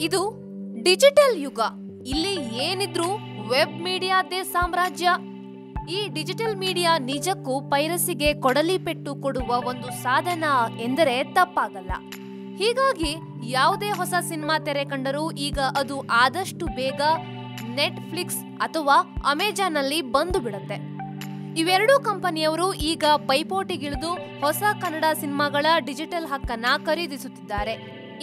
ಇದು ಡಿಜಿಟಲ್ ಯುಗ. ಇಲ್ಲಿ ಏನಿದ್ರು ವೆಬ್ ಮೀಡಿಯಾದೇ ಸಾಮ್ರಾಜ್ಯ. ಈ ಡಿಜಿಟಲ್ ಮೀಡಿಯಾ ನಿಜಕ್ಕೂ ಪೈರಸಿಗೆ ಕೊಡಲಿ ಪೆಟ್ಟು ಕೊಡುವ ಒಂದು ಸಾಧನ ಎಂದರೆ ತಪ್ಪಾಗಲ್ಲ. ಹೀಗಾಗಿ ಯಾವುದೇ ಹೊಸ ಸಿನಿಮಾ ತೆರೆ ಕಂಡರೂ ಈಗ ಅದು ಆದಷ್ಟು ಬೇಗ ನೆಟ್ಫ್ಲಿಕ್ಸ್ ಅಥವಾ ಅಮೆಜಾನ್ ಅಲ್ಲಿ ಬಂದು ಬಿಡುತ್ತೆ. ಇವೆರಡೂ ಕಂಪನಿಯವರು ಈಗ ಪೈಪೋಟಿಗಿಳಿದು ಹೊಸ ಕನ್ನಡ ಸಿನಿಮಾಗಳ ಡಿಜಿಟಲ್ ಹಕ್ಕನ್ನ ಖರೀದಿಸುತ್ತಿದ್ದಾರೆ.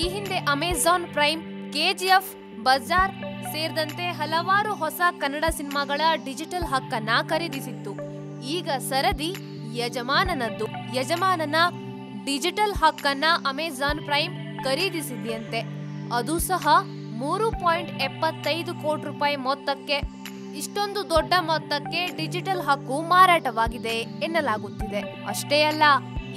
ಈ ಹಿಂದೆ ಅಮೆಜಾನ್ ಪ್ರೈಮ್, ಕೆಜಿಎಫ್, ಬಜಾರ್ ಸೇರಿದಂತೆ ಹಲವಾರು ಹೊಸ ಕನ್ನಡ ಸಿನಿಮಾಗಳ ಡಿಜಿಟಲ್ ಹಕ್ಕನ್ನ ಖರೀದಿಸಿತ್ತು. ಈಗ ಸರದಿ ಯಜಮಾನನದ್ದು. ಯಜಮಾನನ ಡಿಜಿಟಲ್ ಹಕ್ಕನ್ನ ಅಮೆಜಾನ್ ಪ್ರೈಮ್ ಖರೀದಿಸಿದೆಯಂತೆ. ಅದು ಸಹ 3.75 ಕೋಟಿ ರೂಪಾಯಿ ಮೊತ್ತಕ್ಕೆ. ಇಷ್ಟೊಂದು ದೊಡ್ಡ ಮೊತ್ತಕ್ಕೆ ಡಿಜಿಟಲ್ ಹಕ್ಕು ಮಾರಾಟವಾಗಿದೆ ಎನ್ನಲಾಗುತ್ತಿದೆ. ಅಷ್ಟೇ ಅಲ್ಲ,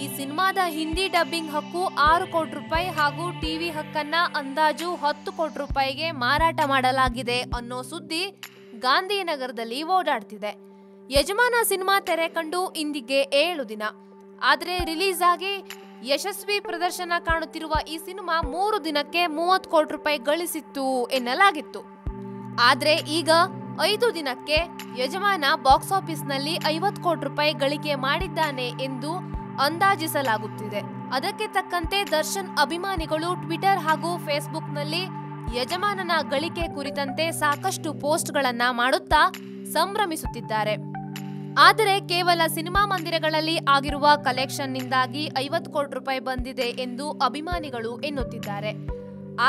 ಈ ಸಿನಿಮಾದ ಹಿಂದಿ ಡಬ್ಬಿಂಗ್ ಹಕ್ಕು 6 ಕೋಟಿ ರೂಪಾಯಿ ಹಾಗೂ ಟಿವಿ ಹಕ್ಕನ್ನ ಅಂದಾಜು 10 ಕೋಟಿ ರೂಪಾಯಿಗೆ ಮಾರಾಟ ಮಾಡಲಾಗಿದೆ ಅನ್ನೋ ಸುದ್ದಿ ಗಾಂಧಿನಗರದಲ್ಲಿ ಓಡಾಡ್ತಿದೆ. ಯಜಮಾನ ಸಿನಿಮಾ ತೆರೆ ಕಂಡು ಇಂದಿಗೆ 7 ದಿನ. ಆದ್ರೆ ರಿಲೀಸ್ ಆಗಿ ಯಶಸ್ವಿ ಪ್ರದರ್ಶನ ಕಾಣುತ್ತಿರುವ ಈ ಸಿನಿಮಾ 3 ದಿನಕ್ಕೆ 30 ಕೋಟಿ ರೂಪಾಯಿ ಗಳಿಸಿತ್ತು ಎನ್ನಲಾಗಿತ್ತು. ಆದ್ರೆ ಈಗ 5 ದಿನಕ್ಕೆ ಯಜಮಾನ ಬಾಕ್ಸ್ ಆಫೀಸ್ ನಲ್ಲಿ 50 ಕೋಟಿ ರೂಪಾಯಿ ಗಳಿಕೆ ಮಾಡಿದ್ದಾನೆ ಎಂದು ಅಂದಾಜಿಸಲಾಗುತ್ತಿದೆ. ಅದಕ್ಕೆ ತಕ್ಕಂತೆ ದರ್ಶನ್ ಅಭಿಮಾನಿಗಳು ಟ್ವಿಟರ್ ಹಾಗೂ ಫೇಸ್ಬುಕ್ ನಲ್ಲಿ ಯಜಮಾನನ ಗಳಿಕೆ ಕುರಿತಂತೆ ಸಾಕಷ್ಟು ಪೋಸ್ಟ್ ಗಳನ್ನ ಮಾಡುತ್ತಾ ಸಂಭ್ರಮಿಸುತ್ತಿದ್ದಾರೆ. ಆದರೆ ಕೇವಲ ಸಿನಿಮಾ ಮಂದಿರಗಳಲ್ಲಿ ಆಗಿರುವ ಕಲೆಕ್ಷನ್ ನಿಂದಾಗಿ 50 ಕೋಟಿ ರೂಪಾಯಿ ಬಂದಿದೆ ಎಂದು ಅಭಿಮಾನಿಗಳು ಎನ್ನುತ್ತಿದ್ದಾರೆ.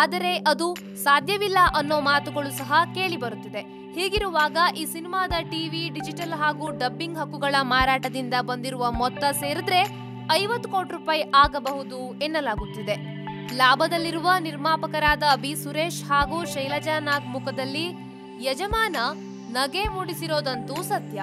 ಆದರೆ ಅದು ಸಾಧ್ಯವಿಲ್ಲ ಅನ್ನೋ ಮಾತುಗಳು ಸಹ ಕೇಳಿ ಬರುತ್ತಿದೆ. ಹೀಗಿರುವಾಗ ಈ ಸಿನಿಮಾದ ಟಿವಿ, ಡಿಜಿಟಲ್ ಹಾಗೂ ಡಬ್ಬಿಂಗ್ ಹಕ್ಕುಗಳ ಮಾರಾಟದಿಂದ ಬಂದಿರುವ ಮೊತ್ತ ಸೇರಿದ್ರೆ 50 ಕೋಟಿ ರೂಪಾಯಿ ಆಗಬಹುದು ಎನ್ನಲಾಗುತ್ತಿದೆ. ಲಾಭದಲ್ಲಿರುವ ನಿರ್ಮಾಪಕರಾದ ಬಿ ಸುರೇಶ್ ಹಾಗೂ ಶೈಲಜಾ ನಾಗ್ ಮುಖದಲ್ಲಿ ಯಜಮಾನ ನಗೆ ಮೂಡಿಸಿರೋದಂತೂ ಸತ್ಯ.